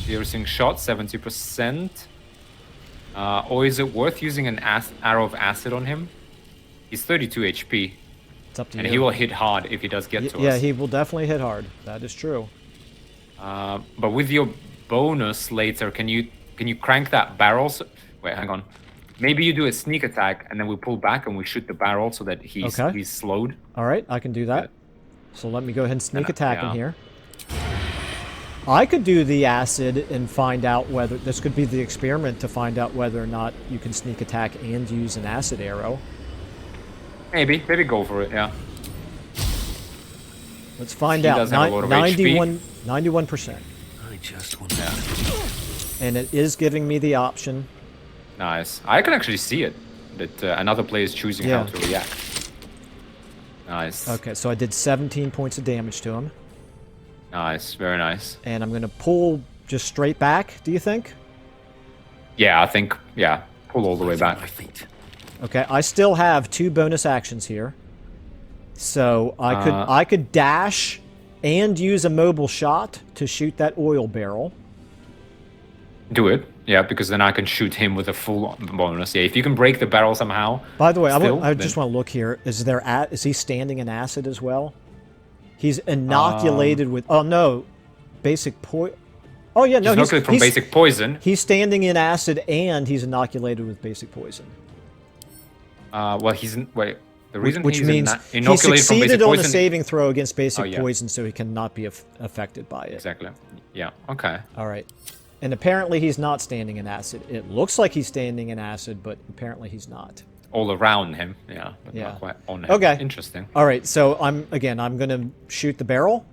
Piercing shot, 70%. Or is it worth using an arrow of acid on him? He's 32 HP, It's up to and you. he will hit hard if he does get to Yeah, us. he will definitely hit hard. That is true. But with your bonus later, can you crank that barrel? Wait, hang on. Maybe you do a sneak attack, and then we pull back and we shoot the barrel so that he's slowed. All right, I can do that. So let me go ahead and sneak attack in yeah. here. I could do the acid and find out whether... This could be the experiment to find out whether or not you can sneak attack and use an acid arrow. Maybe go for it. Yeah. Let's find He out. does have a lot of HP. 91%. I just want to. And it is giving me the option. Nice. I can actually see it. That another player is choosing Yeah. how to react. Nice. Okay, so I did 17 points of damage to him. Nice. Very nice. And I'm going to pull just straight back, do you think? Yeah, I think. Yeah. Pull all the way back. My feet. Okay, I still have 2 bonus actions here. So I could dash and use a mobile shot to shoot that oil barrel. Do it. Yeah, because then I can shoot him with a full bonus. Yeah, if you can break the barrel somehow. By the way, still, I just want to look here. Is he standing in acid as well? He's inoculated with. Oh no, basic poison. Oh yeah, no, he's from basic poison. He's standing in acid and he's inoculated with basic poison. Well, wait. The reason Which he's means inoculated he from succeeded basic on poison. a saving throw against basic Oh, yeah. poison, so he cannot be affected by it. Exactly. Yeah. Okay. All right. And apparently he's not standing in acid. It looks like he's standing in acid, but apparently he's not. All around him. Yeah. But Yeah. not quite on him. Okay. Interesting. All right. So I'm gonna shoot the barrel.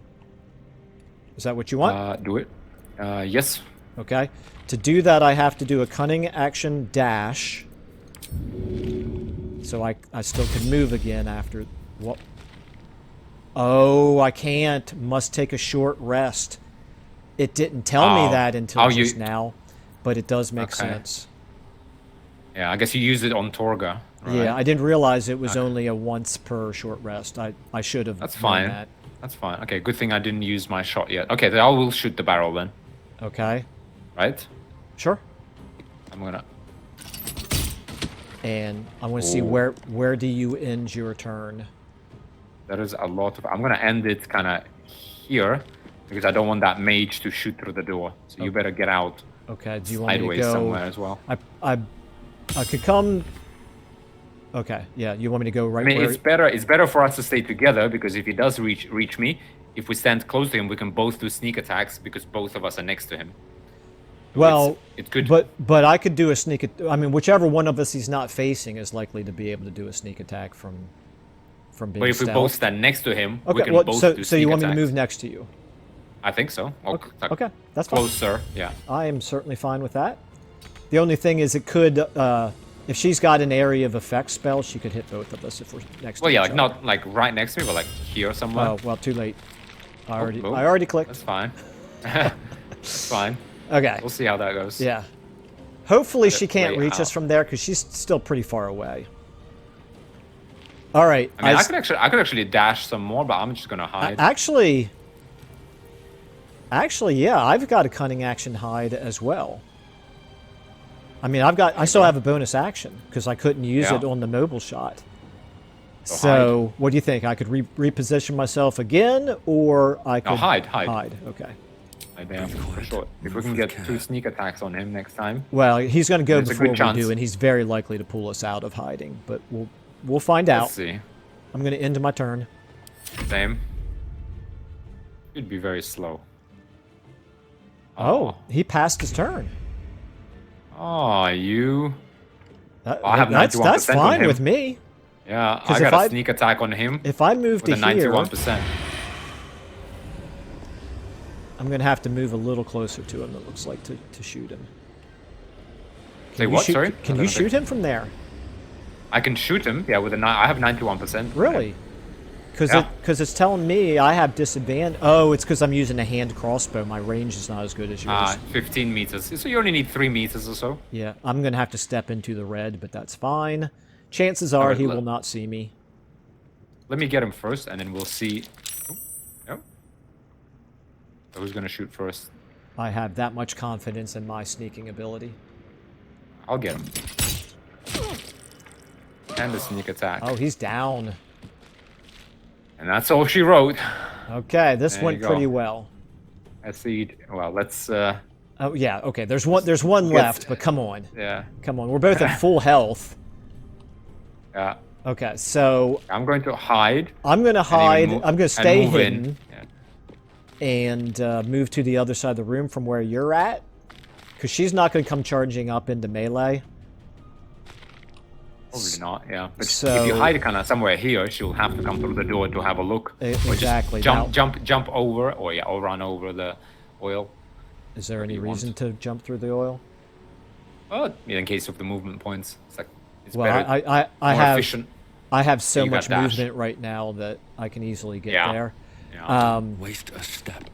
Is that what you want? Do it. Yes. Okay. To do that, I have to do a cunning action dash. So I still can move again after what? Oh, I can't. Must take a short rest. It didn't tell me that until just now, but it does make sense. Yeah, I guess you used it on Torga. Right? Yeah, I didn't realize it was only a once per short rest. I should have. That's known fine. That. That's fine. Okay, good thing I didn't use my shot yet. Okay, then I will shoot the barrel then. Okay. Right? Sure. I'm gonna. And I want to see where do you end your turn? There is a lot of. I'm gonna end it kind of here because I don't want that mage to shoot through the door. So you better get out. Okay. Do you want me to Sideways go somewhere as well. I could come. Okay. Yeah. You want me to go right? I mean, where... it's better for us to stay together because if he does reach me, if we stand close to him, we can both do sneak attacks because both of us are next to him. Well, it's good. But I could do a sneak. I mean, whichever one of us he's not facing is likely to be able to do a sneak attack from being. But if we both stand next to him, we okay. can Well, both so do so you want sneak me to attacks. move next to you? I think so. Okay, that's fine. Closer, yeah. I am certainly fine with that. The only thing is, it could, if she's got an area of effect spell, she could hit both of us if we're next. Well, to yeah, each like other. not like right next to me, but like here somewhere. Oh well, too late. I boom. already clicked. That's fine. It's fine. Okay. We'll see how that goes. Yeah. Hopefully she can't way reach us out. from there because she's still pretty far away. All right. I mean, I could actually dash some more, but I'm just gonna hide. Actually, yeah, I've got a cunning action hide as well. I mean, I still have a bonus action because I couldn't use it on the mobile shot. So, what do you think? I could reposition myself again, or I could hide. Okay. For sure. If we can get 2 sneak attacks on him next time. Well, he's going to go There's a before good we chance. do, and he's very likely to pull us out of hiding. But we'll find out. Let's see. I'm going to end my turn. Same. It'd be very slow. Oh, he passed his turn. Oh, you. I have That's 91% on fine him. with me. Yeah, 'Cause I got if a sneak attack on him. If I move to with a here, 91%. I'm going to have to move a little closer to him, it looks like, to shoot him. Say what, sorry? Can you shoot him from there? I can shoot him, yeah, with a I have 91%. Really? Because it's telling me I have disadvantage. Oh, it's because I'm using a hand crossbow. My range is not as good as yours. 15 meters. So you only need 3 meters or so. Yeah, I'm going to have to step into the red, but that's fine. Chances are he will not see me. Let me get him first, and then we'll see. Oh, no. So who's going to shoot first? I have that much confidence in my sneaking ability. I'll get him. And the sneak attack. Oh, he's down. And that's all she wrote. Okay, this There went you go. pretty well. Let's see. Well, let's. Oh yeah, okay. There's one left, but come on. Yeah. Come on, we're both at full health. Yeah. Okay, so I'm going to hide. I'm gonna hide. I'm gonna stay move in. hidden Yeah. and move to the other side of the room from where you're at, because she's not gonna come charging up into melee. Probably not, yeah. But So- if you hide kind of somewhere here, she'll have to come through the door to have a look. Or just Exactly. jump, Now- jump over, or run over the oil. Is there What any do you reason want? to jump through the oil? Well, in case of the movement points, it's Well, better, I more have efficient. I have so You got much dash. movement right now that I can easily get Yeah. there. Yeah. Waste a step.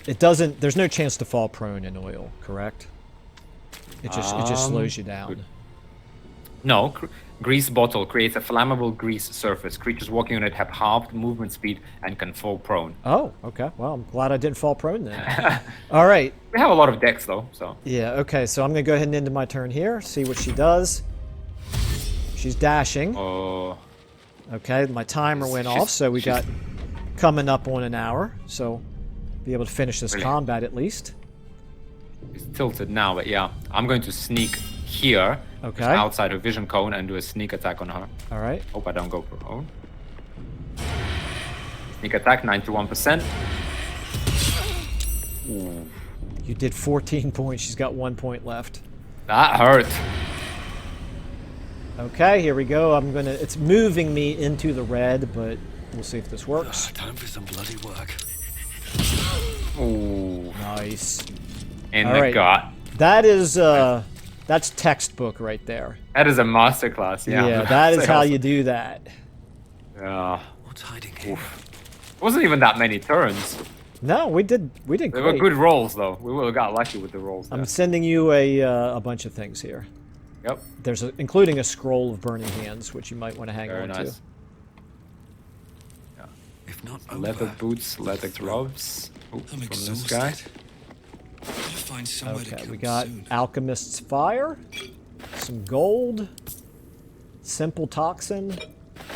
It doesn't. There's no chance to fall prone in oil, correct? It just slows you down. No, Grease bottle creates a flammable grease surface. Creatures walking on it have halved movement speed and can fall prone. Oh, okay. Well, I'm glad I didn't fall prone then. All right. We have a lot of decks though, so. Yeah, okay, so I'm going to go ahead and end my turn here, see what she does. She's dashing. Oh. Okay, my timer went off, so we got coming up on an hour, so be able to finish this combat at least. It's tilted now, but yeah. I'm going to sneak here, Okay. just outside her vision cone, and do a sneak attack on her. All right. Hope I don't go prone. Sneak attack, 91%. Ooh. You did 14 points. She's got 1 point left. That hurt. Okay, here we go. It's moving me into the red, but we'll see if this works. Time for some bloody work. Ooh. Nice. In All the right. gut. That is, that's textbook right there. That is a masterclass, yeah. Yeah, that is how you do that. Yeah. What's hiding here? It wasn't even that many turns. No, we did They great. were good rolls, though. We would have got lucky with the rolls. I'm there. sending you a bunch of things here. Yep. There's including a scroll of burning hands, which you might want to hang Very on nice. to. If not Leather over, boots, leather gloves. Oh, I'm from this exhausted. guy. Gotta find somewhere to Okay, come we got soon. Alchemist's Fire, some gold, Simple Toxin,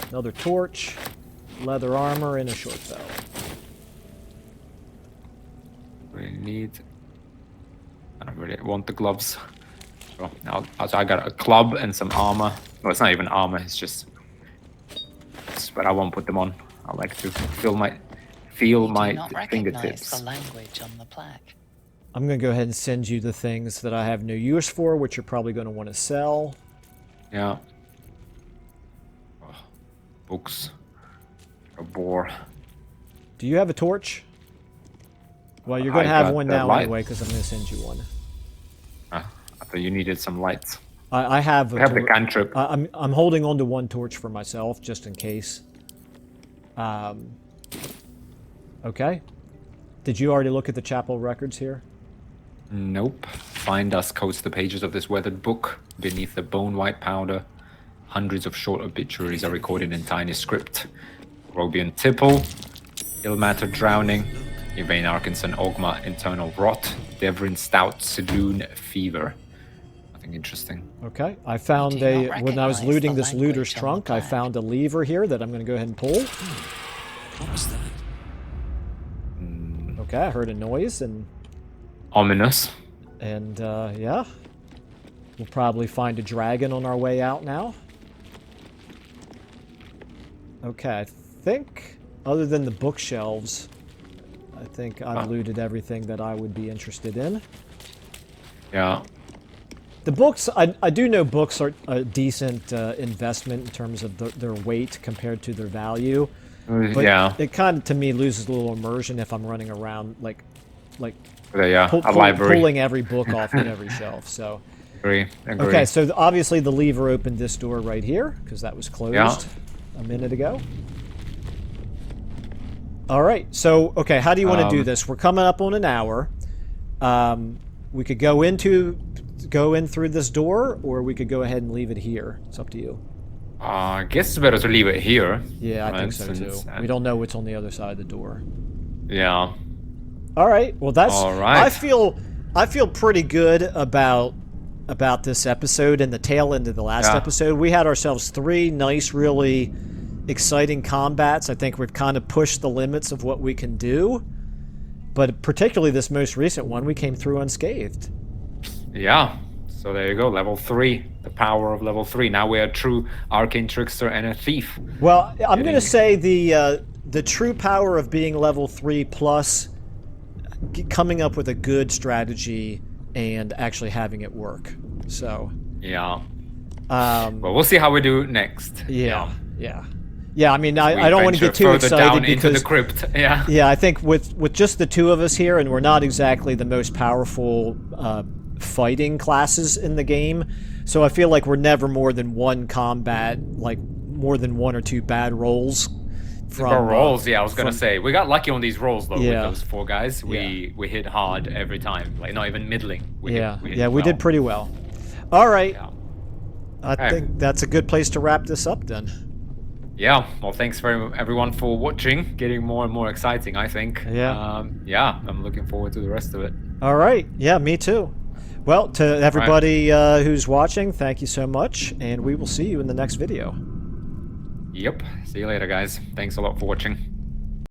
another torch, leather armor, and a short bow. We need. I don't really want the gloves. So I got a club and some armor. No, it's not even armor. It's just. But I won't put them on. I like to feel my You do not recognize fingertips. the language on the plaque. I'm going to go ahead and send you the things that I have no use for, which you're probably going to want to sell. Yeah. Oh, books. A boar. Do you have a torch? Well, you're going to I have got one the now light. anyway, because I'm going to send you one. I thought you needed some lights. I have. We have the cantrip. I'm holding on to one torch for myself, just in case. Okay. Did you already look at the chapel records here? Nope. Find us coats the pages of this weathered book. Beneath the bone white powder, hundreds of short obituaries are recorded in tiny script. Robian Tipple, Ilmater drowning, Yvain Arkinson Ogma internal rot, Devrin Stout Sidoon fever. Nothing interesting. Okay. I found Do not when I was recognize looting the this looter's language on the trunk, I plaque. found a lever here that I'm going to go ahead and pull. What was that? Okay, I heard a noise and Ominous. Yeah. We'll probably find a dragon on our way out now. Okay, I think other than the bookshelves, I think I've looted everything that I would be interested in. Yeah. The books, I do know books are a decent investment in terms of their weight compared to their value. But Yeah. it kind of, to me, loses a little immersion if I'm running around, like Yeah. A library. pulling every book off of every shelf. So, Agree. okay, so obviously the lever opened this door right here, because that was closed a minute ago. All right, so, okay, how do you want to do this? We're coming up on an hour. We could go in through this door, or we could go ahead and leave it here. It's up to you. I guess it's better to leave it here. Yeah, I think so since- too. We don't know what's on the other side of the door. Yeah. All right. Well, that's. All right. I feel pretty good about this episode and the tail end of the last Yeah. episode. We had ourselves 3 nice, really exciting combats. I think we've kind of pushed the limits of what we can do. But particularly this most recent one, we came through unscathed. Yeah. So there you go, level 3. The power of level 3. Now we're a true arcane trickster and a thief. Well, I'm going to say the true power of being level 3 plus coming up with a good strategy and actually having it work. So, Yeah. Well, we'll see how we do next. yeah. I mean, I We don't want to venture get too further excited down because into the crypt. Yeah. yeah, I think with just the 2 of us here, and we're not exactly the most powerful fighting classes in the game, so I feel like we're never more than one combat, like more than 1 or 2 bad rolls. For rolls, yeah, I was gonna say we got lucky on these rolls though. Yeah. With those 4 guys, we hit hard every time, like not even middling. We hit We well. did pretty well. All right. Yeah. I think that's a good place to wrap this up then. Yeah, well, thanks very everyone for watching. Getting more and more exciting, I think. Yeah. Yeah, I'm looking forward to the rest of it. All right. Yeah, me too. Well, to everybody who's watching, thank you so much, and we will see you in the next video. Yep. See you later, guys. Thanks a lot for watching.